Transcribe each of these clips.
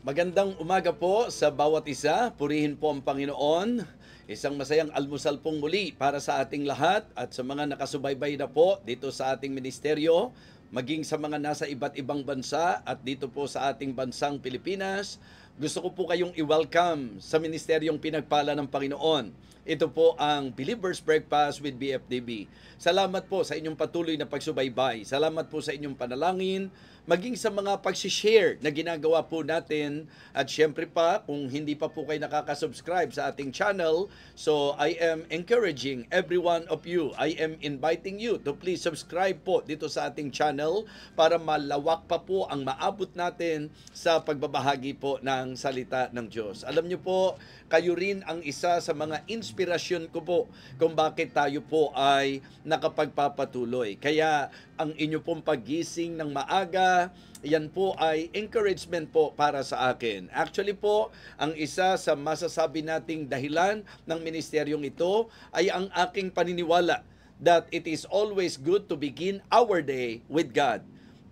Magandang umaga po sa bawat isa. Purihin po ang Panginoon. Isang masayang almusal pong muli para sa ating lahat at sa mga nakasubaybay na po dito sa ating ministeryo, maging sa mga nasa iba't ibang bansa at dito po sa ating bansang Pilipinas. Gusto ko po kayong i-welcome sa ministeryong pinagpala ng Panginoon. Ito po ang Believer's Breakfast with BFDB. Salamat po sa inyong patuloy na pagsubaybay. Salamat po sa inyong panalangin, maging sa mga pag-share na ginagawa po natin. At syempre pa, kung hindi pa po kayo nakaka-subscribe sa ating channel, so I am encouraging every one of you, I am inviting you to please subscribe po dito sa ating channel para malawak pa po ang maabot natin sa pagbabahagi po ng salita ng Diyos. Alam niyo po, kayo rin ang isa sa mga inspirasyon ko po kung bakit tayo po ay nakapagpapatuloy. Kaya ang inyo pong paggising ng maaga, yan po ay encouragement po para sa akin. Actually po, ang isa sa masasabi nating dahilan ng ministeryong ito ay ang aking paniniwala that it is always good to begin our day with God.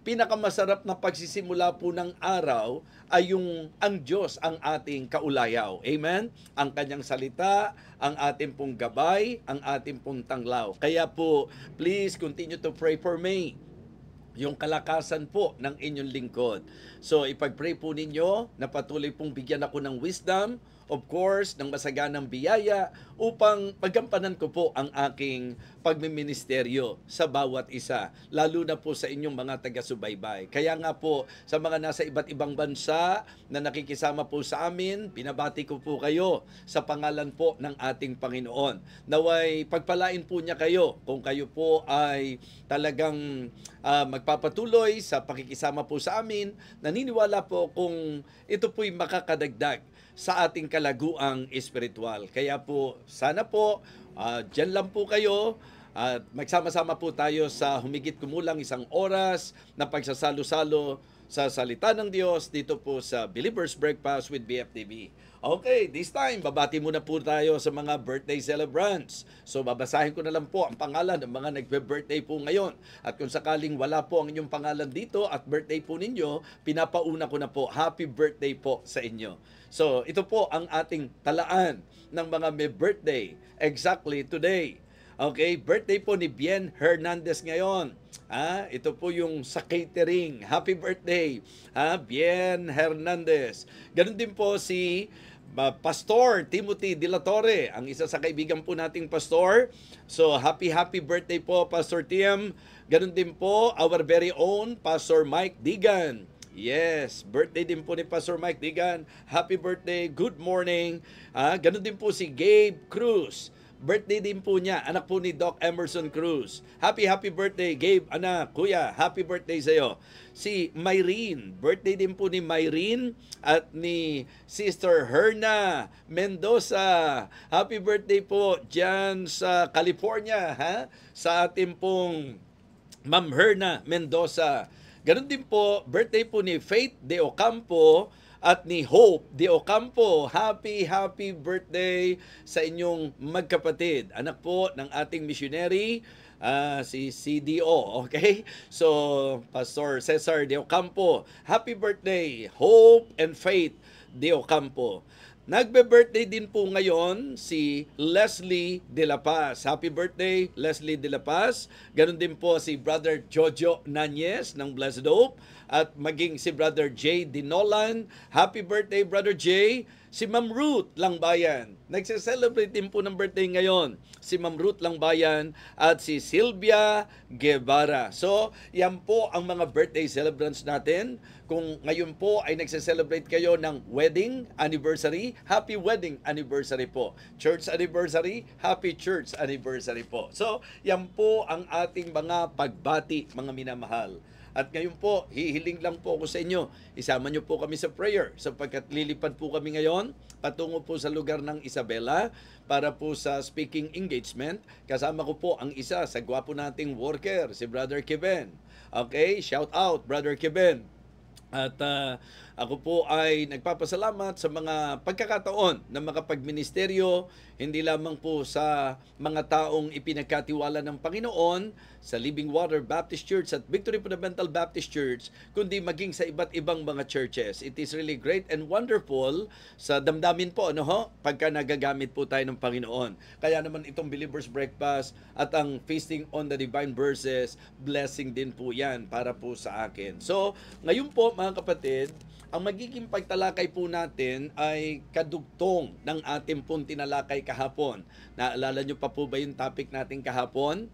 Pinakamasarap na pagsisimula po ng araw ay ang Diyos ang ating kaulayaw. Amen? Ang kanyang salita, ang ating pong gabay, ang ating pong tanglaw. Kaya po, please continue to pray for me. Yung kalakasan po ng inyong lingkod. So, ipag-pray po ninyo na patuloy pong bigyan ako ng wisdom, of course, ng masaganang biyaya upang pagampanan ko po ang aking pagmiministeryo sa bawat isa, lalo na po sa inyong mga taga-subaybay. Kaya nga po, sa mga nasa iba't ibang bansa na nakikisama po sa amin, binabati ko po kayo sa pangalan po ng ating Panginoon. Naway pagpalain po niya kayo kung kayo po ay talagang magpapatuloy sa pakikisama po sa amin. Naniniwala po kung ito po'y makakadagdag sa ating kalaguang espiritual. Kaya po, sana po, dyan lang po kayo at magsama-sama po tayo sa humigit kumulang 1 oras na pagsasalo-salo sa salita ng Diyos dito po sa Believer's Breakfast with BFDB. Okay, this time, babati muna po tayo sa mga birthday celebrants. So, babasahin ko na lang po ang pangalan ng mga nagbe-birthday po ngayon. At kung sakaling wala po ang inyong pangalan dito at birthday po ninyo, pinapauna ko na po, happy birthday po sa inyo. So, ito po ang ating talaan ng mga may birthday exactly today. Okay, birthday po ni Bien Hernandez ngayon. Ito po yung sa catering. Happy birthday, Bien Hernandez. Ganun din po si Pastor Timothy De La Torre, ang isa sa kaibigan po nating pastor. So, happy birthday po, Pastor Tim. Ganun din po, our very own Pastor Mike Digan. Yes, birthday din po ni Pastor Mike Digan. Happy birthday, good morning. Ganun din po si Gabe Cruz. Birthday din po niya, anak po ni Doc Emerson Cruz. Happy birthday, Gabe, anak, kuya, happy birthday sa'yo. Si Myrene, birthday din po ni Myrene at ni Sister Herna Mendoza. Happy birthday po dyan sa California, sa ating pong Ma'am Herna Mendoza. Ganon din po, birthday po ni Faith De Ocampo at ni Hope De Ocampo. Happy birthday sa inyong magkapatid. Anak po ng ating missionary, si CDO. Okay? So, Pastor Cesar De Ocampo. Happy birthday, Hope and Faith De Ocampo. Nagbe-birthday din po ngayon si Leslie De La Paz. Happy birthday, Leslie De La Paz. Ganon din po si Brother Jojo Nanyes ng Blessed Hope. At maging si Brother Jay Dinolan. Happy birthday, Brother Jay. Si Ma'am Ruth Langbayan. Nagse-celebrate din po ng birthday ngayon. Si Ma'am Ruth Langbayan at si Sylvia Guevara. So, yan po ang mga birthday celebrants natin. Kung ngayon po ay nagse-celebrate kayo ng wedding anniversary, happy wedding anniversary po. Church anniversary, happy church anniversary po. So, yan po ang ating mga pagbati, mga minamahal. At ngayon po, hihiling lang po ako sa inyo. Isama niyo po kami sa prayer sapagkat lilipad po kami ngayon patungo po sa lugar ng Isabela para po sa speaking engagement. Kasama ko po ang isa sa gwapo nating worker, si Brother Kevin. Okay, shout out Brother Kevin. At Ako po ay nagpapasalamat sa mga pagkakataon na makapagministeryo, hindi lamang po sa mga taong ipinagkatiwala ng Panginoon sa Living Water Baptist Church at Victory Fundamental Baptist Church, kundi maging sa iba't ibang mga churches. It is really great and wonderful sa damdamin po, pagka nagagamit po tayo ng Panginoon. Kaya naman itong Believer's Breakfast at ang Feasting on the Divine Verses, blessing din po yan para po sa akin. So, ngayon po mga kapatid, ang magiging pagtalakay po natin ay kadugtong ng ating pong tinalakay kahapon. Naalala nyo pa po ba yung topic natin kahapon?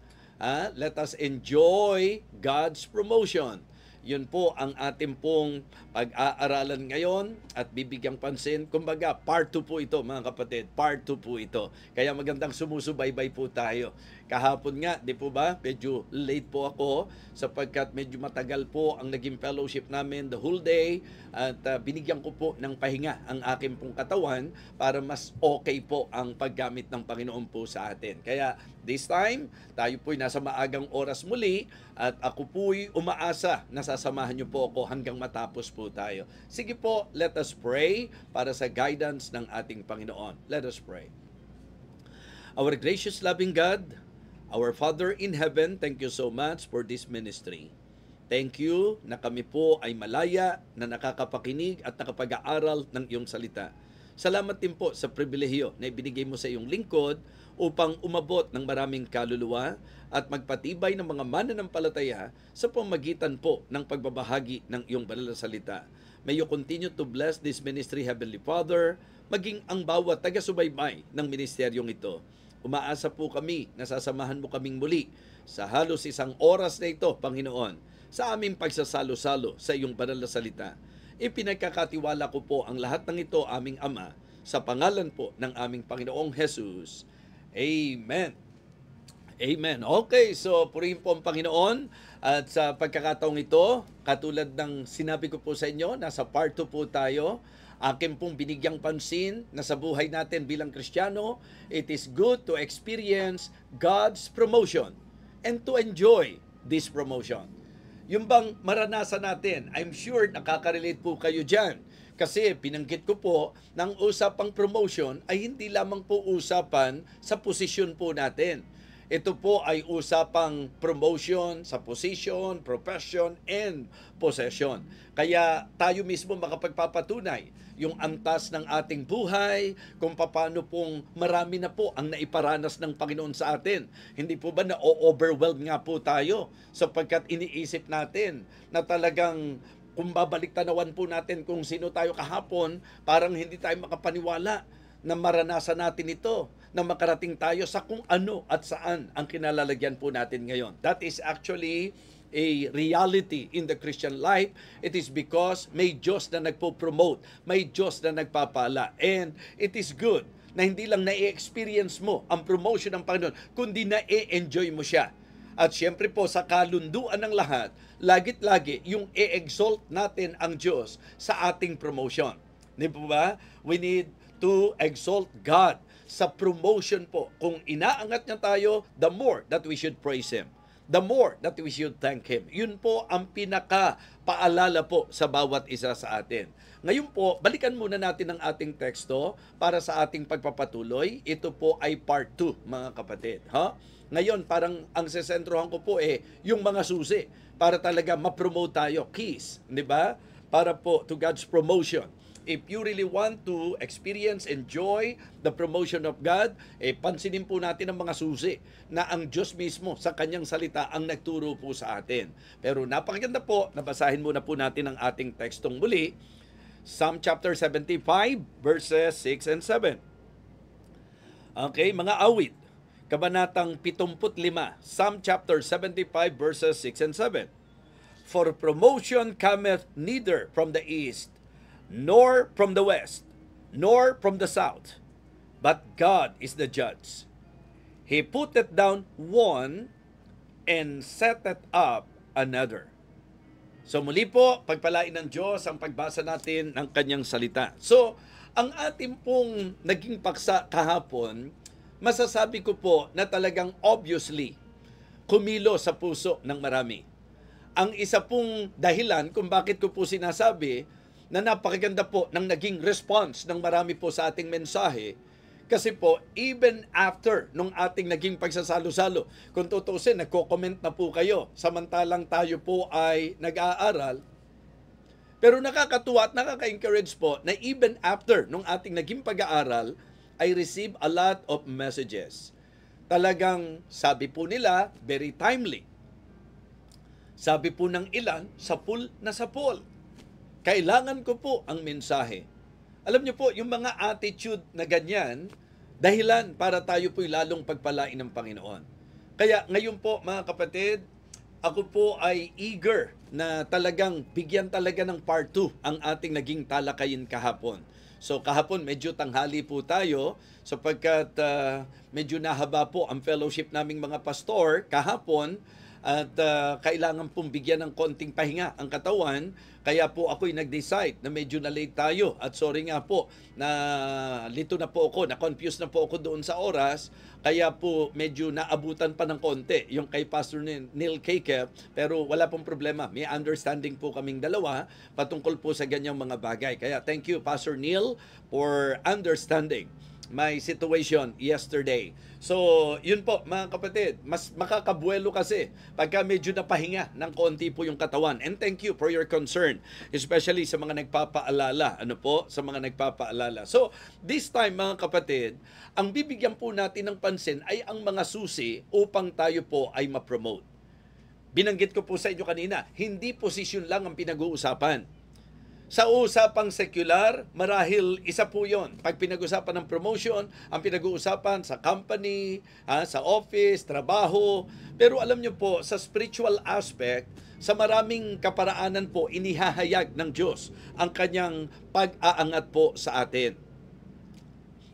Let us enjoy God's promotion. Yun po ang ating pong pag-aaralan ngayon at bibigyang pansin. Kumbaga, part 2 po ito mga kapatid. Part 2 po ito. Kaya magandang sumusubaybay po tayo. Kahapon nga, di po ba? Medyo late po ako sapagkat medyo matagal po ang naging fellowship namin the whole day at binigyan ko po ng pahinga ang aking pong katawan para mas okay po ang paggamit ng Panginoon po sa atin. Kaya this time, tayo po'y nasa maagang oras muli at ako po'y umaasa na sasamahan niyo po ako hanggang matapos po tayo. Sige po, let us pray para sa guidance ng ating Panginoon. Let us pray. Our gracious loving God, our Father in heaven, thank you so much for this ministry. Thank you na kami po ay malaya na nakakapakinig at nakapag-aaral ng iyong salita. Salamat din po sa pribilehiyo na ibinigay mo sa iyong lingkod upang umabot ng maraming kaluluwa at magpatibay ng mga mananampalataya sa pamagitan po ng pagbabahagi ng iyong banal na salita. May you continue to bless this ministry, Heavenly Father, maging ang bawat taga-subaybay ng ministeryong ito. Umaasa po kami na sasamahan mo kaming muli sa halos isang oras na ito, Panginoon, sa aming pagsasalo-salo sa iyong banal na salita. Ipinagkakatiwala ko po ang lahat ng ito, aming Ama, sa pangalan po ng aming Panginoong Jesus. Amen. Amen. Okay, so purihin po ang Panginoon. At sa pagkakataong ito, katulad ng sinabi ko po sa inyo, nasa part 2 po tayo. Akin pong binigyang pansin na sa buhay natin bilang Kristiyano, it is good to experience God's promotion and to enjoy this promotion. Yung bang maranasan natin, I'm sure nakaka-relate po kayo dyan. Kasi pinanggit ko po, ng usapang promotion ay hindi lamang po usapan sa posisyon po natin. Ito po ay usapang promotion sa position, profession, and possession. Kaya tayo mismo makapagpapatunay yung antas ng ating buhay, kung paano pong marami na po ang naiparanas ng Panginoon sa atin. Hindi po ba na-overwhelm nga po tayo sapagkat iniisip natin na talagang kung babalik tanawan po natin kung sino tayo kahapon, parang hindi tayo makapaniwala na maranasan natin ito, na makarating tayo sa kung ano at saan ang kinalalagyan po natin ngayon. That is actually a reality in the Christian life. It is because may Diyos na nagpo-promote, may Diyos na nagpapala. And it is good na hindi lang na-experience mo ang promotion ng Panginoon, kundi na-enjoy mo siya. At syempre po sa kalunduan ng lahat, lagit-lagi yung i-exalt natin ang Diyos sa ating promotion. Di po ba? We need to exalt God sa promotion po. Kung inaangat niya tayo, the more that we should praise Him. The more that we should thank Him. Yun po ang pinaka-paalala po sa bawat isa sa atin. Ngayon po, balikan muna natin ang ating teksto para sa ating pagpapatuloy. Ito po ay part 2, mga kapatid. Ngayon, parang ang sesentrohan ko po yung mga susi para talaga ma-promote tayo. Keys, di ba? Para po to God's promotion. If you really want to experience, enjoy the promotion of God, pansinin po natin ang mga susi na ang Diyos mismo sa kanyang salita ang nagturo po sa atin. Pero napakaganda po, nabasahin muna po natin ang ating tekstong muli. Psalm chapter 75, verses 6 and 7. Okay, mga awit. Kabanatang 75, Psalm chapter 75, verses 6 and 7. For promotion cometh neither from the east, nor from the west, nor from the south, but God is the judge. He putteth down one, and setteth up another. So muli po, pagpalain ng Diyos ang pagbasa natin ng kanyang salita. So, ang ating pong naging paksa kahapon, masasabi ko po na talagang obviously, kumilo sa puso ng marami. Ang isa pong dahilan kung bakit ko po sinasabi na napakaganda po ng naging response ng marami po sa ating mensahe. Kasi po, even after nung ating naging pagsasalo-salo, kung tutusin, nagko-comment na po kayo, samantalang tayo po ay nag-aaral. Pero nakakatuwa at nakaka-encourage po na even after nung ating naging pag-aaral, I receive a lot of messages. Talagang sabi po nila, very timely. Sabi po ng ilan, sapul na sapul. Kailangan ko po ang mensahe. Alam niyo po, yung mga attitude na ganyan, dahilan para tayo po'y lalong pagpalain ng Panginoon. Kaya ngayon po mga kapatid, ako po ay eager na talagang bigyan talaga ng part 2 ang ating naging talakayin kahapon. So kahapon medyo tanghali po tayo sapagkat medyo nahaba po ang fellowship naming mga pastor kahapon at kailangan pong bigyan ng konting pahinga ang katawan. Kaya po ako'y nag-decide na medyo na-late tayo. At sorry nga po, na lito na po ako, na-confuse na po ako doon sa oras. Kaya po medyo naabutan pa ng konti yung kay Pastor Neil Keke. Pero wala pong problema. May understanding po kaming dalawa patungkol po sa ganyang mga bagay. Kaya thank you Pastor Neil for understanding my situation yesterday. So, yun po mga kapatid, mas makakabuelo kasi pagka medyo napahinga ng konti po yung katawan. And thank you for your concern, especially sa mga nagpapaalala. Ano po? Sa mga nagpapaalala. So, this time mga kapatid, ang bibigyan po natin ng pansin ay ang mga susi upang tayo po ay ma-promote. Binanggit ko po sa inyo kanina, hindi posisyon lang ang pinag-uusapan. Sa usapang secular, marahil isa po yon. Pag pinag-usapan ng promotion, ang pinag-uusapan sa company, sa office, trabaho. Pero alam nyo po, sa spiritual aspect, sa maraming kaparaanan po, inihahayag ng Diyos ang kanyang pag-aangat po sa atin.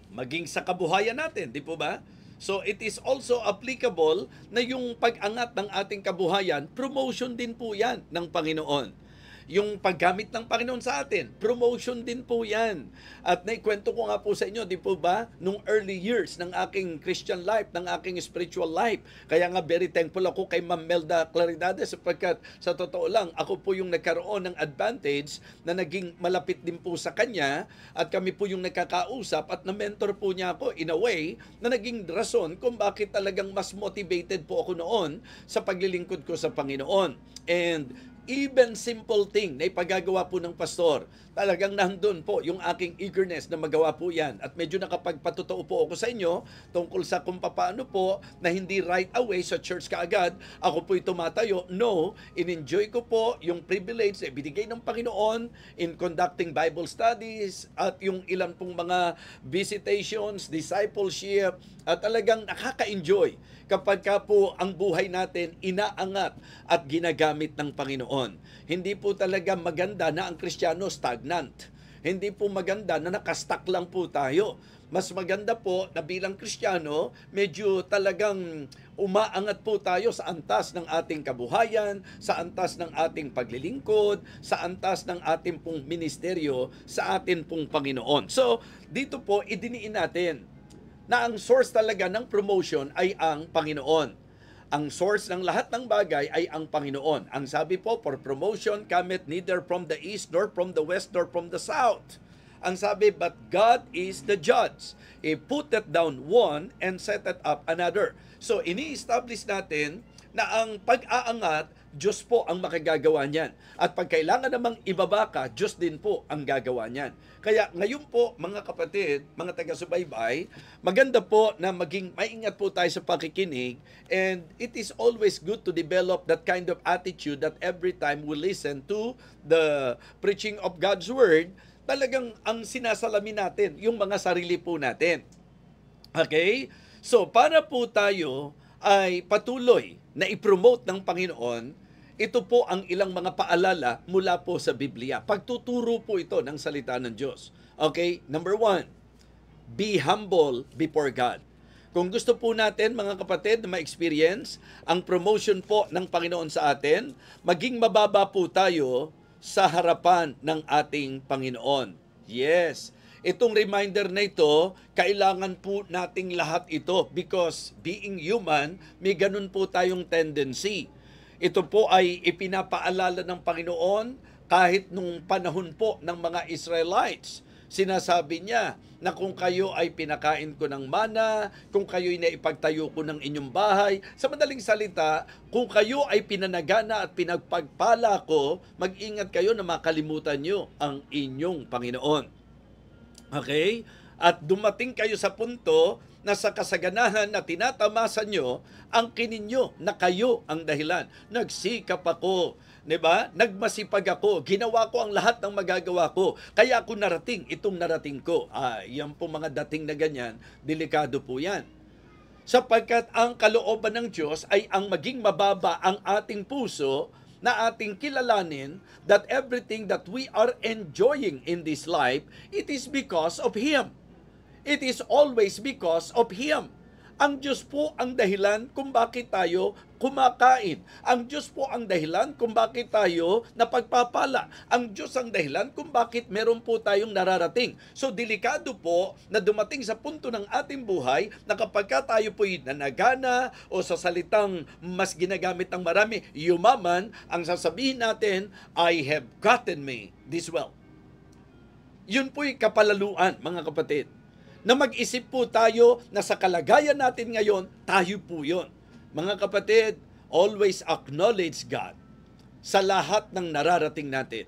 Maging sa kabuhayan natin, di po ba? So it is also applicable na yung pag-angat ng ating kabuhayan, promotion din po yan ng Panginoon. Yung paggamit ng Panginoon sa atin, promotion din po yan. At naikwento ko nga po sa inyo, di po ba, nung early years ng aking Christian life, ng aking spiritual life. Kaya nga very thankful ako kay Ma'am Melda Claridad sapagkat sa totoo lang, ako po yung nagkaroon ng advantage na naging malapit din po sa kanya at kami po yung nagkakausap at na-mentor po niya ako in a way na naging rason kung bakit talagang mas motivated po ako noon sa paglilingkod ko sa Panginoon. And even simple thing na ipagagawa po ng pastor, talagang nandun po yung aking eagerness na magawa po yan. At medyo nakapagpatotoo po ako sa inyo tungkol sa kung paano po na hindi right away sa church kaagad, ako po'y tumatayo. No, in-enjoy ko po yung privilege na binigay ng Panginoon in conducting Bible studies at yung ilan pong mga visitations, discipleship, at talagang nakaka-enjoy kapag ka po ang buhay natin inaangat at ginagamit ng Panginoon. Hindi po talaga maganda na ang Kristiyano stagnant. Hindi po maganda na nakastuck lang po tayo. Mas maganda po na bilang Kristiyano, medyo talagang umaangat po tayo sa antas ng ating kabuhayan, sa antas ng ating paglilingkod, sa antas ng ating pong ministeryo, sa atin pong Panginoon. So, dito po idiniin natin na ang source talaga ng promotion ay ang Panginoon. Ang source ng lahat ng bagay ay ang Panginoon. Ang sabi po, for promotion cometh neither from the east, nor from the west, nor from the south. Ang sabi, but God is the judge. He putteth down one and setteth up another. So, ini-establish natin na ang pag-aangat, Diyos po ang makagagawa niyan. At pag kailangan namang ibaba ka, Diyos din po ang gagawa niyan. Kaya ngayon po, mga kapatid, mga taga-subaybay, maganda po na maging maingat po tayo sa pakikinig, and it is always good to develop that kind of attitude that every time we listen to the preaching of God's Word, talagang ang sinasalamin natin, yung mga sarili po natin. Okay? So, para po tayo ay patuloy na i-promote ng Panginoon, ito po ang ilang mga paalala mula po sa Biblia. Pagtuturo po ito ng salita ng Diyos. Okay? Number 1, be humble before God. Kung gusto po natin, mga kapatid, na ma-experience ang promotion po ng Panginoon sa atin, maging mababa po tayo sa harapan ng ating Panginoon. Yes. Itong reminder na ito, kailangan po nating lahat ito because being human, may ganun po tayong tendency. Ito po ay ipinapaalala ng Panginoon Kahit nung panahon po ng mga Israelites, sinasabi niya na kung kayo ay pinakain ko ng mana, kung kayo ay naipagtayo ko ng inyong bahay, sa madaling salita, kung kayo ay pinanagana at pinagpagpala ko, mag-ingat kayo na makalimutan nyo ang inyong Panginoon. Okay? At dumating kayo sa punto na sa kasaganahan na tinatamasan nyo, ang kininyo na kayo ang dahilan. Nagsikap ako, 'di ba? Nagmasipag ako, ginawa ko ang lahat ng magagawa ko. Kaya ako narating itong narating ko. Yan po mga dating na ganyan, delikado po yan. Sapagkat ang kalooban ng Diyos ay ang maging mababa ang ating puso na ating kilalanin that everything that we are enjoying in this life, it is because of Him. It is always because of Him. Ang Diyos po ang dahilan kung bakit tayo kumakain. Ang Diyos po ang dahilan kung bakit tayo napagpapala. Ang Diyos ang dahilan kung bakit meron po tayong nararating. So delikado po na dumating sa punto ng ating buhay na kapag tayo po'y nanagana o sa salitang mas ginagamit ng marami, yumaman, ang sasabihin natin, I have gotten me this wealth. Yun po'y kapalaluan, mga kapatid. Na mag-isip po tayo na sa kalagayan natin ngayon, tayo po yun. Mga kapatid, always acknowledge God sa lahat ng nararating natin.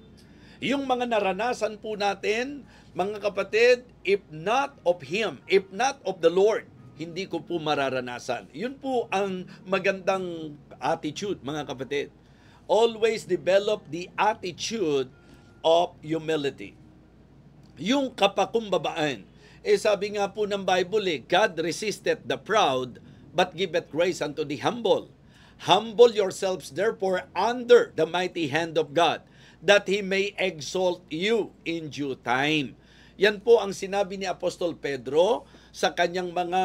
Yung mga naranasan po natin, mga kapatid, if not of Him, if not of the Lord, hindi ko po mararanasan. Yun po ang magandang attitude, mga kapatid. Always develop the attitude of humility. Yung kapakumbabaan. Sabi nga po ng Bible, God resisteth the proud, but giveth grace unto the humble. Humble yourselves therefore under the mighty hand of God, that He may exalt you in due time. Yan po ang sinabi ni Apostol Pedro sa kanyang mga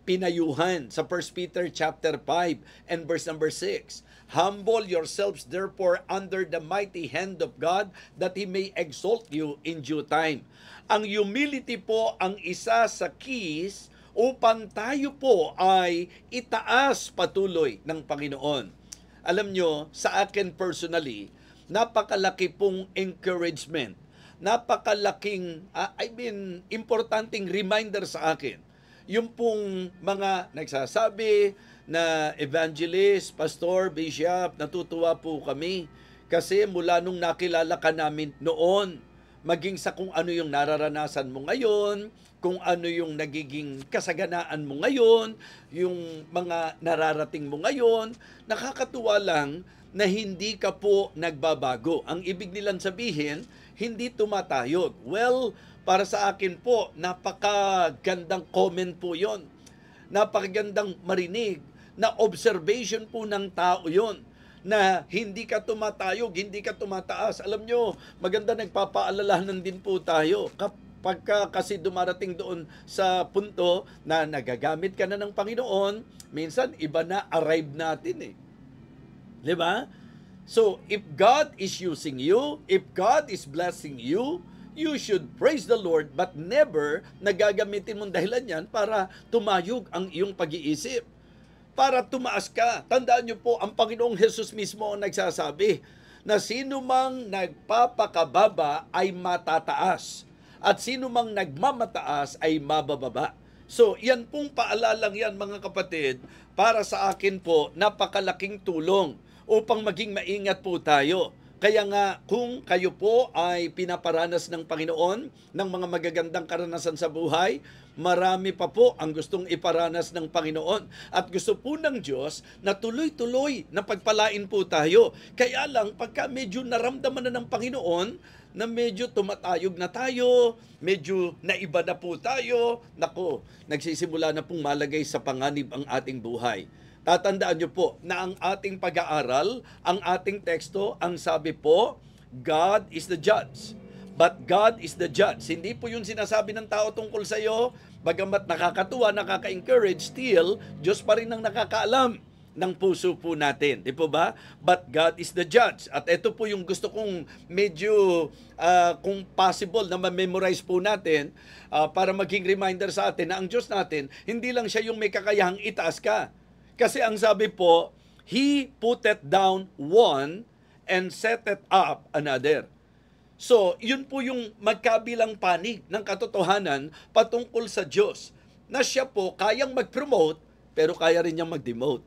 pinayuhan sa 1 Peter chapter 5 and verse number 6. Humble yourselves therefore under the mighty hand of God, that He may exalt you in due time. Ang humility po ang isa sa keys upang tayo po ay itaas patuloy ng Panginoon. Alam nyo, sa akin personally, napakalaki pong encouragement, napakalaking, importanteng reminder sa akin. Yung pong mga nagsasabi na evangelist, pastor, bishop, natutuwa po kami kasi mula nung nakilala ka namin noon, maging sa kung ano yung nararanasan mo ngayon, kung ano yung nagiging kasaganaan mo ngayon, yung mga nararating mo ngayon, nakakatuwa lang na hindi ka po nagbabago. Ang ibig nilang sabihin, hindi tumatayog. Well, para sa akin po, napakagandang comment po yon. Napakagandang marinig na observation po ng tao yon, na hindi ka tumatayog, hindi ka tumataas. Alam nyo, maganda nagpapaalalahanan din po tayo. Kapag kasi dumarating doon sa punto na nagagamit ka na ng Panginoon, minsan iba na arrive natin eh. Di ba? So, if God is using you, if God is blessing you, you should praise the Lord, but never nagagamitin mong dahilan yan para tumayog ang iyong pag-iisip, para tumaas ka. Tandaan niyo po, ang Panginoong Hesus mismo ang nagsasabi na sino mang nagpapakababa ay matataas, at sino mang nagmamataas ay mabababa. So, yan pong paalalang yan, mga kapatid, para sa akin po, napakalaking tulong upang maging maingat po tayo. Kaya nga, kung kayo po ay pinaparanas ng Panginoon ng mga magagandang karanasan sa buhay, marami pa po ang gustong iparanas ng Panginoon. At gusto po ng Diyos na tuloy-tuloy na pagpalain po tayo. Kaya lang, pagka medyo naramdaman na ng Panginoon, na medyo tumatayog na tayo, medyo naiba na po tayo, nako, nagsisimula na pong malagay sa panganib ang ating buhay. Tatandaan niyo po na ang ating pag-aaral, ang ating teksto, ang sabi po, God is the judge. But God is the judge. Hindi po yung sinasabi ng tao tungkol sa iyo, bagamat nakakatuwa, nakaka-encourage, still, Diyos pa rin ang nakakaalam ng puso po natin. Di po ba? But God is the judge. At ito po yung gusto kong medyo, kung possible, na ma-memorize po natin para maging reminder sa atin na ang Diyos natin, hindi lang siya yung may kakayahang itaas ka. Kasi ang sabi po, He putteth down one and setteth up another. So, yun po yung magkabilang panig ng katotohanan patungkol sa Diyos, na siya po kayang mag-promote, pero kaya rin niyang mag-demote.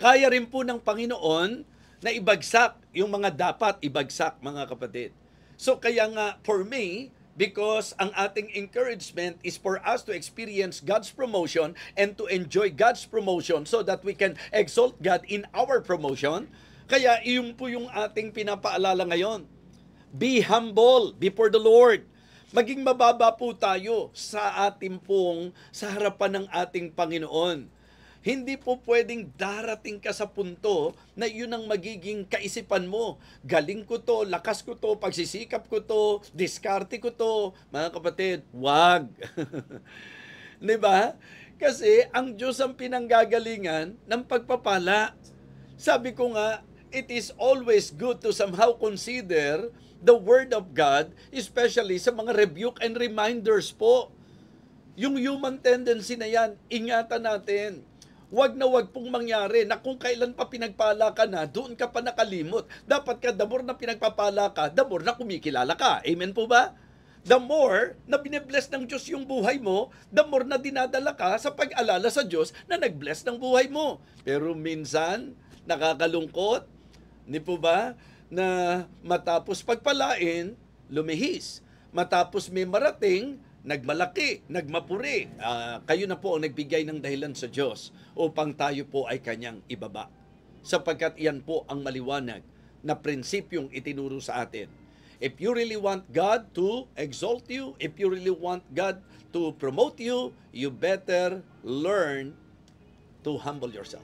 Kaya rin po ng Panginoon na ibagsak yung mga dapat ibagsak, mga kapatid. So kaya nga, for me, because ang ating encouragement is for us to experience God's promotion and to enjoy God's promotion so that we can exalt God in our promotion. Kaya iyon po yung ating pinapaalala ngayon. Be humble before the Lord. Maging mababa po tayo sa harapan ng ating Panginoon. Hindi po pwedeng darating ka sa punto na yun ang magiging kaisipan mo. Galing ko to, lakas ko to, pagsisikap ko to, diskarte ko to. Mga kapatid, wag. Diba? Kasi ang Diyos ang pinanggagalingan ng pagpapala. Sabi ko nga, it is always good to somehow consider the Word of God, especially sa mga rebuke and reminders po. Yung human tendency na yan, ingatan natin. Wag na wag pong mangyari na kung kailan pa pinagpala ka na, doon ka pa nakalimot. Dapat ka, the more na pinagpapala ka, the more na kumikilala ka. Amen po ba? The more na binibless ng Diyos yung buhay mo, the more na dinadala ka sa pag-alala sa Diyos na nag-bless ng buhay mo. Pero minsan, nakakalungkot, di po ba, na matapos pagpalain, lumihis. Matapos may marating, nagmalaki, nagmapuri. Kayo na po ang nagbigay ng dahilan sa Diyos upang tayo po ay kanyang ibaba. Sapagkat iyan po ang maliwanag na prinsipyong itinuro sa atin. If you really want God to exalt you, if you really want God to promote you, you better learn to humble yourself.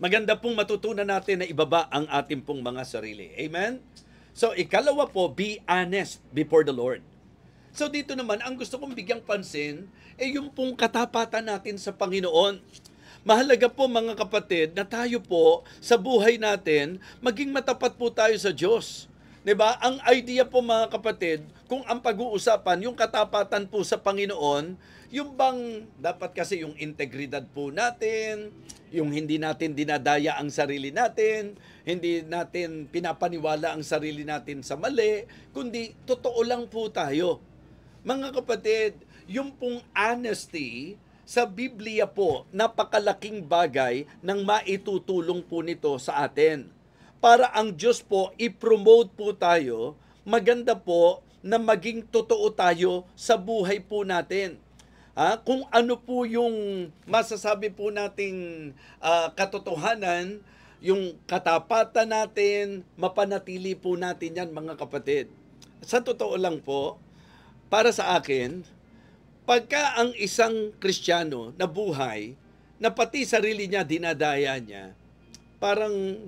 Maganda pong matutunan natin na ibaba ang ating pong mga sarili. Amen? So, ikalawa po, be honest before the Lord. So dito naman, ang gusto kong bigyang pansin ay yung pong katapatan natin sa Panginoon. Mahalaga po mga kapatid na tayo po sa buhay natin, maging matapat po tayo sa Diyos. 'Di ba? Ang idea po mga kapatid, kung ang pag-uusapan, yung katapatan po sa Panginoon, yung bang dapat kasi yung integridad po natin, yung hindi natin dinadaya ang sarili natin, hindi natin pinapaniwala ang sarili natin sa mali, kundi totoo lang po tayo. Mga kapatid, yung pong honesty sa Biblia po, napakalaking bagay ng maitutulong po nito sa atin. Para ang Diyos po, i-promote po tayo, maganda po na maging totoo tayo sa buhay po natin. Kung ano po yung masasabi po nating katotohanan, yung katapatan natin, mapanatili po natin yan mga kapatid. Sa totoo lang po, para sa akin, pagka ang isang Kristiyano na buhay, na pati sarili niya dinadaya niya, parang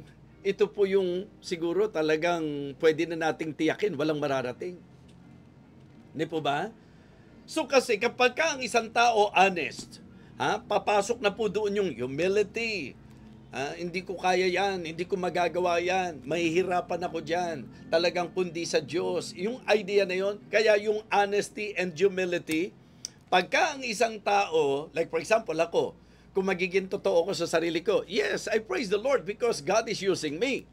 ito po yung siguro talagang pwede na nating tiyakin, walang mararating. Hindi po ba? So kasi kapag ka ang isang tao honest, papasok na po doon yung humility. Hindi ko kaya yan, hindi ko magagawa yan, mahihirapan ako dyan, talagang kundi sa Diyos. Yung idea na yon, kaya yung honesty and humility, pagka ang isang tao, like for example ako, kung magiging totoo ko sa sarili ko, yes, I praise the Lord because God is using me.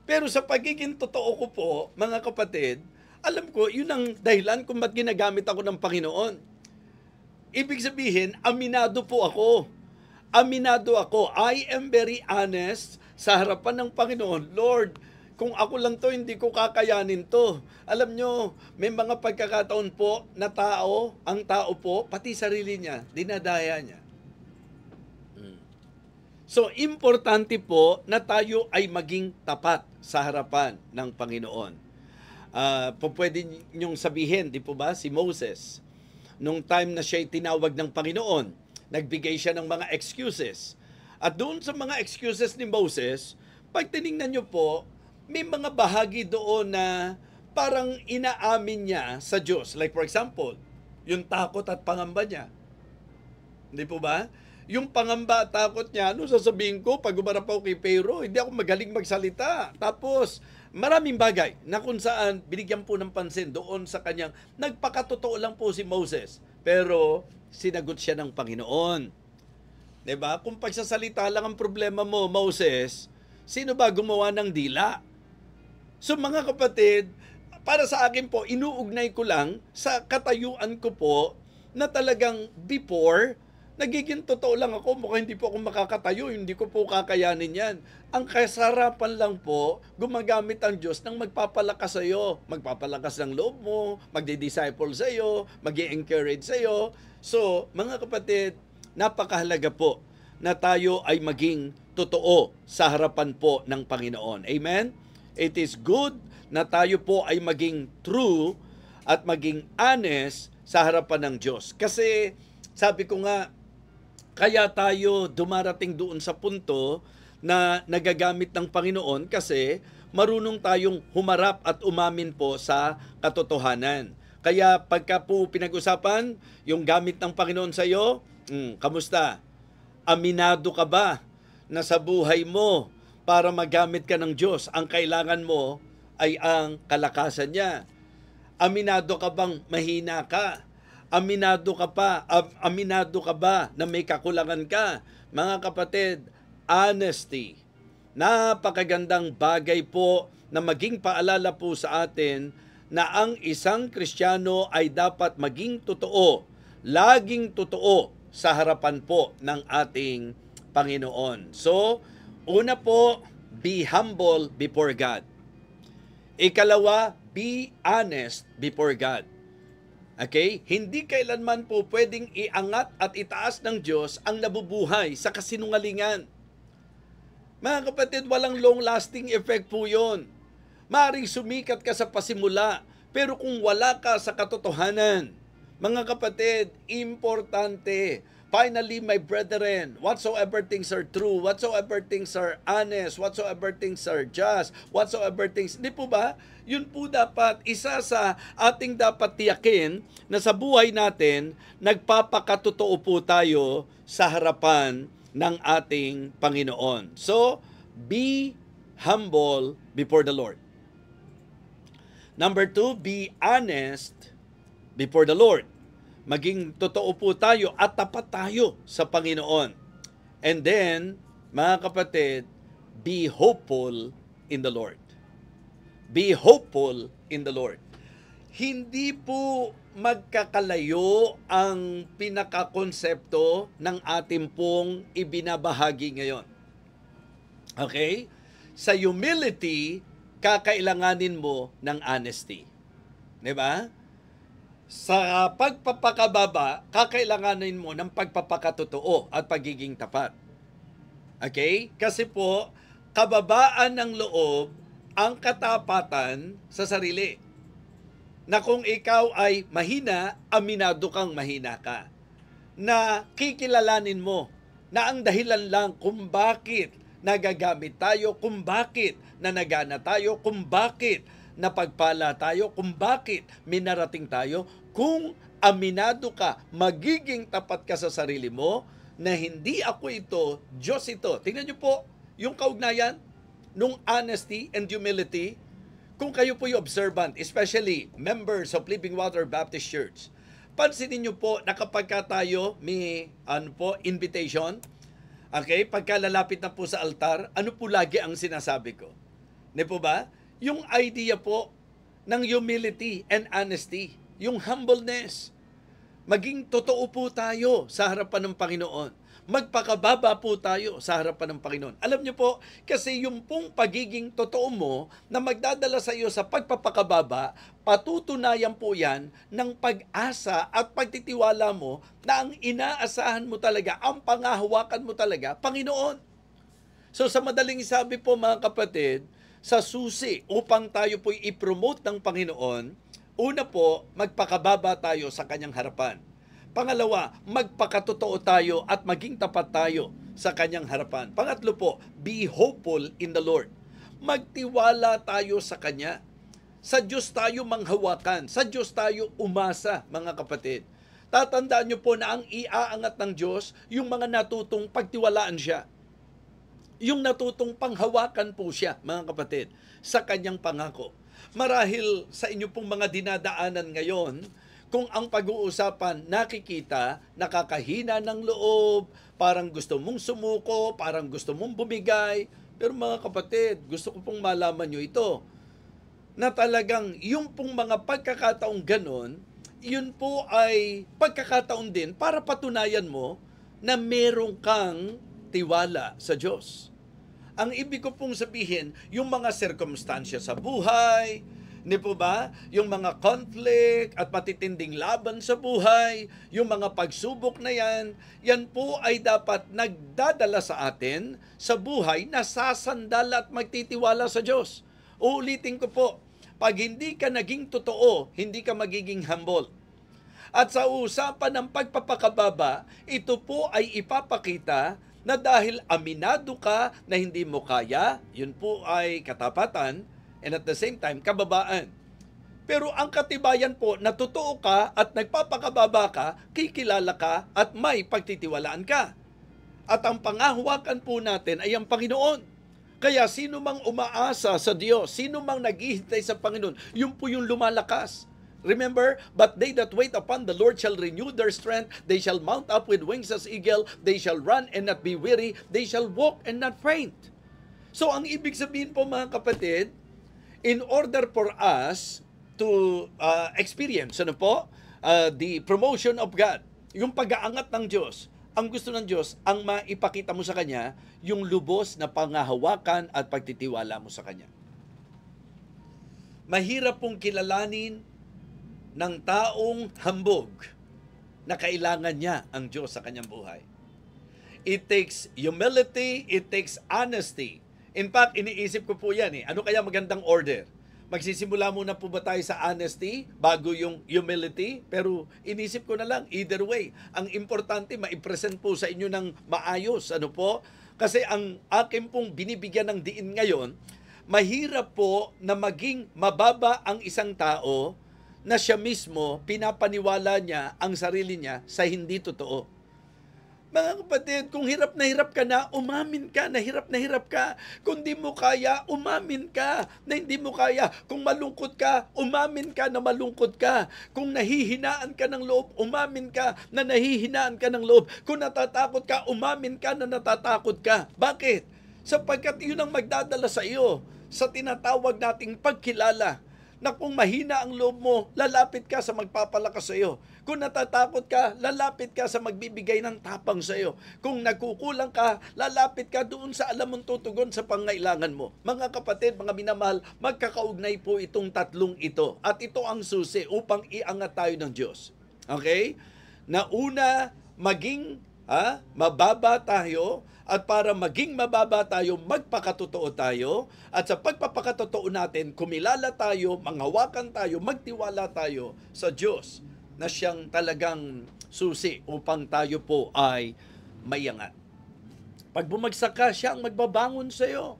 Pero sa pagiging totoo ko po, mga kapatid, alam ko, yun ang dahilan kung ba't ginagamit ako ng Panginoon. Ibig sabihin, aminado po ako. Aminado ako. I am very honest sa harapan ng Panginoon. Lord, kung ako lang to, hindi ko kakayanin to. Alam nyo, may mga pagkakataon po na ang tao po, pati sarili niya, dinadaya niya. So, importante po na tayo ay maging tapat sa harapan ng Panginoon. Pwede niyong sabihin, di po ba, si Moses, nung time na siya'y tinawag ng Panginoon, nagbigay siya ng mga excuses. At doon sa mga excuses ni Moses, pag tinignan niyo po, may mga bahagi doon na parang inaamin niya sa Diyos. Like for example, yung takot at pangamba niya. Hindi po ba? Yung pangamba at takot niya, ano sasabihin ko pag umarap ako kay Pharaoh, hindi ako magaling magsalita. Tapos, maraming bagay na kung saan binigyan po ng pansin doon sa kanyang, nagpakatotoo lang po si Moses. Pero, sinagot siya ng Panginoon. Diba? Kung pagsasalita lang ang problema mo, Moses, sino ba gumawa ng dila? So mga kapatid, para sa akin po, inuugnay ko lang sa katayuan ko po na talagang before, nagiging totoo lang ako, mukhang hindi po ako makakatayo, hindi ko po kakayanin yan. Ang kasarapan lang po, gumagamit ang Diyos ng magpapalakas sa iyo, magpapalakas ng loob mo, magdi-disciple sa iyo, mag-encourage sa iyo. So, mga kapatid, napakahalaga po na tayo ay maging totoo sa harapan po ng Panginoon. Amen? It is good na tayo po ay maging true at maging honest sa harapan ng Diyos. Kasi sabi ko nga, kaya tayo dumarating doon sa punto na nagagamit ng Panginoon kasi marunong tayong humarap at umamin po sa katotohanan. Kaya pagka po pinag-usapan yung gamit ng Panginoon sa iyo, kamusta? Aminado ka ba na sa buhay mo para magamit ka ng Diyos, ang kailangan mo ay ang kalakasan niya? Aminado ka bang mahina ka? Aminado ka ba na may kakulangan ka? Mga kapatid, honesty. Napakagandang bagay po na maging paalala po sa atin na ang isang Kristiyano ay dapat maging totoo, laging totoo sa harapan po ng ating Panginoon. So, una po, be humble before God. Ikalawa, be honest before God. Okay? Hindi kailanman po pwedeng iangat at itaas ng Diyos ang nabubuhay sa kasinungalingan. Mga kapatid, walang long-lasting effect po yun. Maring sumikat ka sa pasimula, pero kung wala ka sa katotohanan, mga kapatid, importante. Finally, my brethren, whatsoever things are true, whatsoever things are honest, whatsoever things are just, whatsoever things, di po ba? Yun po dapat, isa sa ating dapat tiyakin na sa buhay natin, nagpapakatotoo po tayo sa harapan ng ating Panginoon. So, be humble before the Lord. Number 2, be honest before the Lord. Maging totoo po tayo at tapat tayo sa Panginoon. And then, mga kapatid, be hopeful in the Lord. Be hopeful in the Lord. Hindi po magkakalayo ang pinakakonsepto ng ating pong ibinabahagi ngayon. Okay? Sa humility, kakailanganin mo ng honesty. Diba? Sa pagpapakababa, kakailanganin mo ng pagpapakatotoo at pagiging tapat. Okay? Kasi po, kababaan ng loob ang katapatan sa sarili. Na kung ikaw ay mahina, aminado kang mahina ka. Na kikilalanin mo na ang dahilan lang kung bakit nagagamit tayo, kung bakit nanagana tayo, kung bakit napagpala tayo, kung bakit minarating tayo, kung aminado ka, magiging tapat ka sa sarili mo, na hindi ako ito, Diyos ito. Tingnan niyo po yung kaugnayan nung honesty and humility. Kung kayo po yung observant, especially members of Living Water Baptist Church, pansinin niyo po na kapag tayo may invitation, okay, pagka lalapit na po sa altar, ano po lagi ang sinasabi ko? Di po ba? Yung idea po ng humility and honesty, yung humbleness. Maging totoo po tayo sa harapan ng Panginoon. Magpakababa po tayo sa harapan ng Panginoon. Alam niyo po, kasi yung pong pagiging totoo mo na magdadala sa iyo sa pagpapakababa, patutunayan po yan ng pag-asa at pagtitiwala mo na ang inaasahan mo talaga, ang pangahawakan mo talaga, Panginoon. So sa madaling sabi po mga kapatid, sa susi upang tayo po'y i-promote ng Panginoon, una po, magpakababa tayo sa kanyang harapan. Pangalawa, magpakatotoo tayo at maging tapat tayo sa kanyang harapan. Pangatlo po, be hopeful in the Lord. Magtiwala tayo sa Kanya. Sa Diyos tayo manghawakan. Sa Diyos tayo umasa, mga kapatid. Tatandaan niyo po na ang iaangat ng Diyos, yung mga natutong pagtiwalaan siya. Yung natutong panghawakan po siya, mga kapatid, sa kanyang pangako. Marahil sa inyo pong mga dinadaanan ngayon, kung ang pag-uusapan nakikita, nakakahina ng loob, parang gusto mong sumuko, parang gusto mong bumigay. Pero mga kapatid, gusto ko pong malaman nyo ito. na talagang yung pong mga pagkakataong ganon, yun po ay pagkakataon din para patunayan mo na meron kang tiwala sa Diyos. Ang ibig ko pong sabihin, yung mga sirkumstansya sa buhay, di po ba? Yung mga conflict at matitinding laban sa buhay, yung mga pagsubok na yan po ay dapat nagdadala sa atin sa buhay na sasandal at magtitiwala sa Diyos. Uulitin ko po, pag hindi ka naging totoo, hindi ka magiging humble. At sa usapan ng pagpapakababa, ito po ay ipapakita na dahil aminado ka na hindi mo kaya, yun po ay katapatan, and at the same time, kababaan. Pero ang katibayan po na totoo ka at nagpapakababa ka, kikilala ka at may pagtitiwalaan ka. At ang pangahawakan po natin ay ang Panginoon. Kaya sino mang umaasa sa Diyos, sino mang naghihintay sa Panginoon, yun po yung lumalakas. Remember, but they that wait upon the Lord shall renew their strength, they shall mount up with wings as eagle, they shall run and not be weary, they shall walk and not faint. So ang ibig sabihin po mga kapatid, in order for us to experience the promotion of God, yung pag-aangat ng Diyos, ang gusto ng Diyos, ang maipakita mo sa Kanya, yung lubos na pangahawakan at pagtitiwala mo sa Kanya. Mahirap pong kilalanin ng taong hambog na kailangan niya ang Diyos sa kanyang buhay. It takes humility, it takes honesty. In fact, iniisip ko po yan Ano kaya magandang order? Magsisimula muna po ba tayo sa honesty bago yung humility? Pero inisip ko na lang, either way. Ang importante, maipresent po sa inyo ng maayos. Kasi ang akin pong binibigyan ng diin ngayon, mahirap po na maging mababa ang isang tao na siya mismo, pinapaniwala niya ang sarili niya sa hindi totoo. Mga kapatid, kung hirap ka na, umamin ka na hirap ka. Kung di mo kaya, umamin ka na hindi mo kaya. Kung malungkot ka, umamin ka na malungkot ka. Kung nahihinaan ka ng loob, umamin ka na nahihinaan ka ng loob. Kung natatakot ka, umamin ka na natatakot ka. Bakit? Sapagkat yun ang magdadala sa iyo sa tinatawag nating pagkilala. Na kung mahina ang loob mo, lalapit ka sa magpapalakas sa iyo. Kung natatakot ka, lalapit ka sa magbibigay ng tapang sa iyo. Kung nagkukulang ka, lalapit ka doon sa alam mong tutugon sa pangailangan mo. Mga kapatid, mga minamahal, magkakaugnay po itong tatlong ito. At ito ang susi upang iangat tayo ng Diyos. Okay? Na una, maging mababa tayo. At para maging mababa tayo, magpakatotoo tayo. At sa pagpapakatotoo natin, kumilala tayo, manghawakan tayo, magtiwala tayo sa Diyos na siyang talagang susi upang tayo po ay mayangat. Pag bumagsak ka, siya ang magbabangon sa iyo.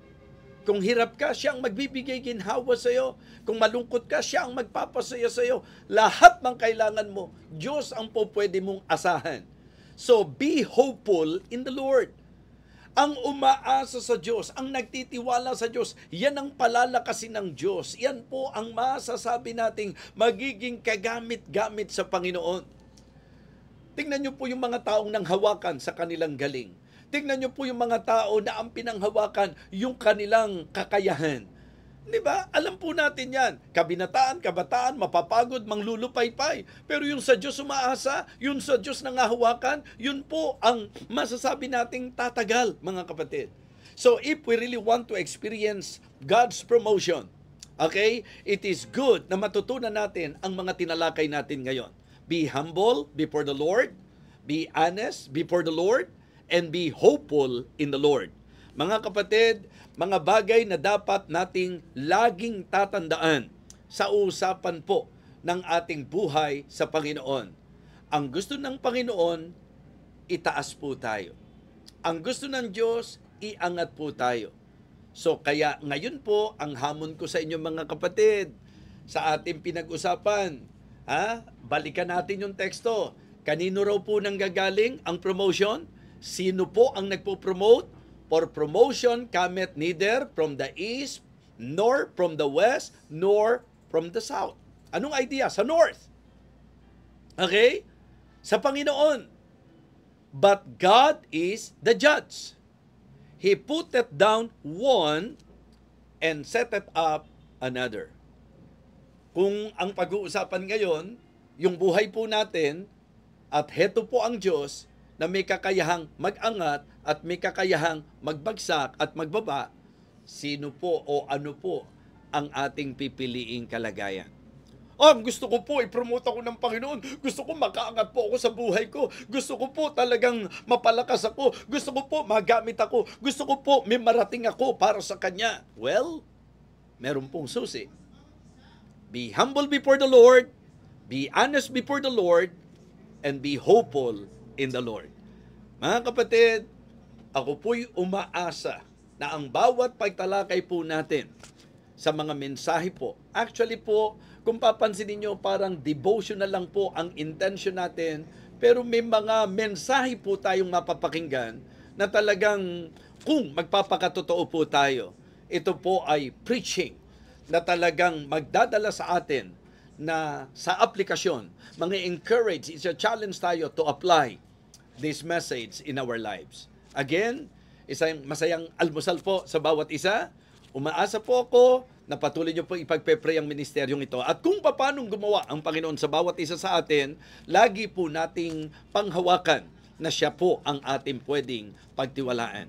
Kung hirap ka, siya ang magbibigay ginhawa sa iyo. Kung malungkot ka, siya ang magpapasaya sa iyo. Lahat ng kailangan mo, Diyos ang po pwede mong asahan. So be hopeful in the Lord. Ang umaasa sa Diyos, ang nagtitiwala sa Diyos, yan ang palalakasin ng Diyos. Yan po ang masasabi nating magiging kagamit-gamit sa Panginoon. Tingnan niyo po yung mga taong nanghawakan sa kanilang galing. Tingnan niyo po yung mga tao na ang pinanghawakan yung kanilang kakayahan. Di ba? Alam po natin yan. Kabinataan, kabataan, mapapagod, manglulupaypay. Pero yung sa Diyos umaasa, yung sa Diyos nangahawakan, yun po ang masasabi nating tatagal, mga kapatid. So if we really want to experience God's promotion, okay, it is good na matutunan natin ang mga tinalakay natin ngayon. Be humble before the Lord, be honest before the Lord, and be hopeful in the Lord. Mga kapatid, mga bagay na dapat nating laging tatandaan sa usapan po ng ating buhay sa Panginoon. Ang gusto ng Panginoon, itaas po tayo. Ang gusto ng Diyos, iangat po tayo. So kaya ngayon po, ang hamon ko sa inyo mga kapatid, sa ating pinag-usapan, balikan natin yung teksto. Kanino raw po nanggagaling ang promotion? Sino po ang nagpo-promote? For promotion cometh neither from the east, nor from the west, nor from the south. Anong idea? Sa north. Okay? Sa Panginoon. But God is the judge. He putteth down one and setteth up another. Kung ang pag-uusapan ngayon, yung buhay po natin, at heto po ang Diyos na may kakayahang mag-angat at may kakayahang magbagsak at magbaba, sino po o ano po ang ating pipiliing kalagayan? Gusto ko po i-promote ako ng Panginoon. Gusto ko makaangat po ako sa buhay ko. Gusto ko po talagang mapalakas ako. Gusto ko po magamit ako. Gusto ko po may marating ako para sa Kanya. Well, meron pong susi. Be humble before the Lord, be honest before the Lord, and be hopeful in the Lord. Mga kapatid, ako po'y umaasa na ang bawat pagtalakay po natin sa mga mensahe po, actually po, kung papansin niyo parang devotional lang po ang intention natin, pero may mga mensahe po tayong mapapakinggan na talagang kung magpapakatotoo po tayo, ito po ay preaching na talagang magdadala sa atin na sa aplikasyon, mga encourage, it's a challenge tayo to apply this message in our lives. Again, isang masayang almusal po sa bawat isa. Umaasa po ako na patuloy niyo po ipagpe-pray ang ministeryong ito. At kung paano gumawa ang Panginoon sa bawat isa sa atin, lagi po nating panghawakan na siya po ang ating pwedeng pagtiwalaan.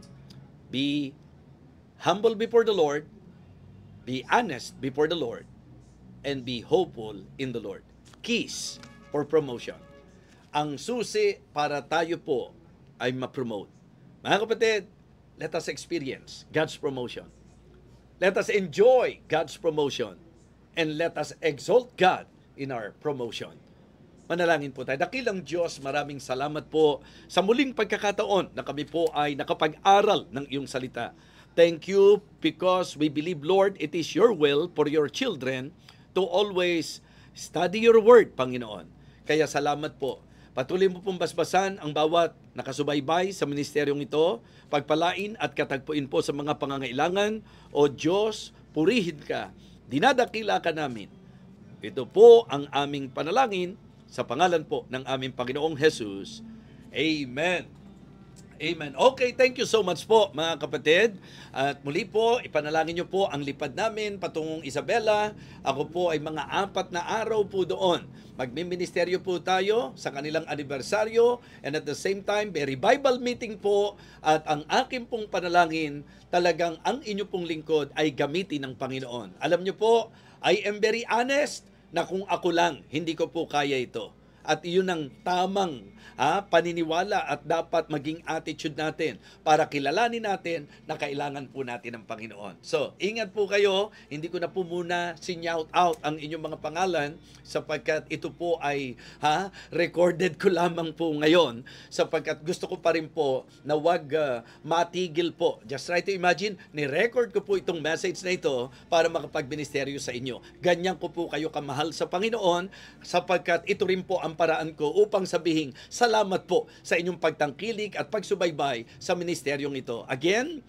Be humble before the Lord, be honest before the Lord, and be hopeful in the Lord. Keys for promotion. Ang susi para tayo po ay ma-promote. Mga kapatid, let us experience God's promotion. Let us enjoy God's promotion. And let us exalt God in our promotion. Manalangin po tayo. Dakilang Diyos, maraming salamat po sa muling pagkakataon na kami po ay nakapag-aral ng iyong salita. Thank you because we believe, Lord, it is your will for your children to always study your word, Panginoon. Kaya salamat po. Patuloy mo pong basbasan ang bawat nakasubaybay sa ministeryong ito, pagpalain at katagpuin po sa mga pangangailangan. O Diyos, purihin ka, dinadakila ka namin. Ito po ang aming panalangin sa pangalan po ng aming Panginoong Jesus. Amen. Amen. Okay, thank you so much po mga kapatid. At muli po, ipanalangin niyo po ang lipad namin patungong Isabela. Ako po ay mga 4 na araw po doon. Magmiministeryo po tayo sa kanilang anibersaryo, and at the same time, may revival meeting po. At ang aking pong panalangin, talagang ang inyo pong lingkod ay gamitin ng Panginoon. Alam niyo po, I am very honest na kung ako lang, hindi ko po kaya ito. At iyon ang tamang paniniwala at dapat maging attitude natin para kilalanin natin na kailangan po natin ng Panginoon. So, ingat po kayo. Hindi ko na po muna sinyout out ang inyong mga pangalan sapagkat ito po ay recorded ko lamang po ngayon sapagkat gusto ko pa rin po na wag matigil po. Just try to imagine, ni-record ko po itong message na ito para makapagministeryo sa inyo. Ganyan ko po kayo kamahal sa Panginoon sapagkat ito rin po ang paraan ko upang sabihin, salamat po sa inyong pagtangkilik at pagsubaybay sa ministeryong ito. Again,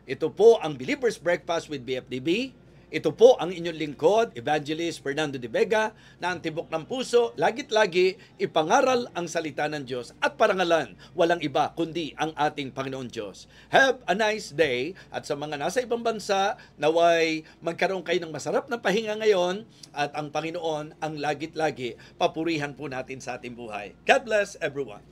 ito po ang Believer's Breakfast with BFDB. Ito po ang inyong lingkod, Evangelist Fernando de Vega, na ang tibok ng puso, lagit-lagi ipangaral ang salita ng Diyos at parangalan, walang iba kundi ang ating Panginoon Diyos. Have a nice day, at sa mga nasa ibang bansa, naway magkaroon kayo ng masarap na pahinga ngayon, at ang Panginoon ang lagit-lagi papurihan po natin sa ating buhay. God bless everyone.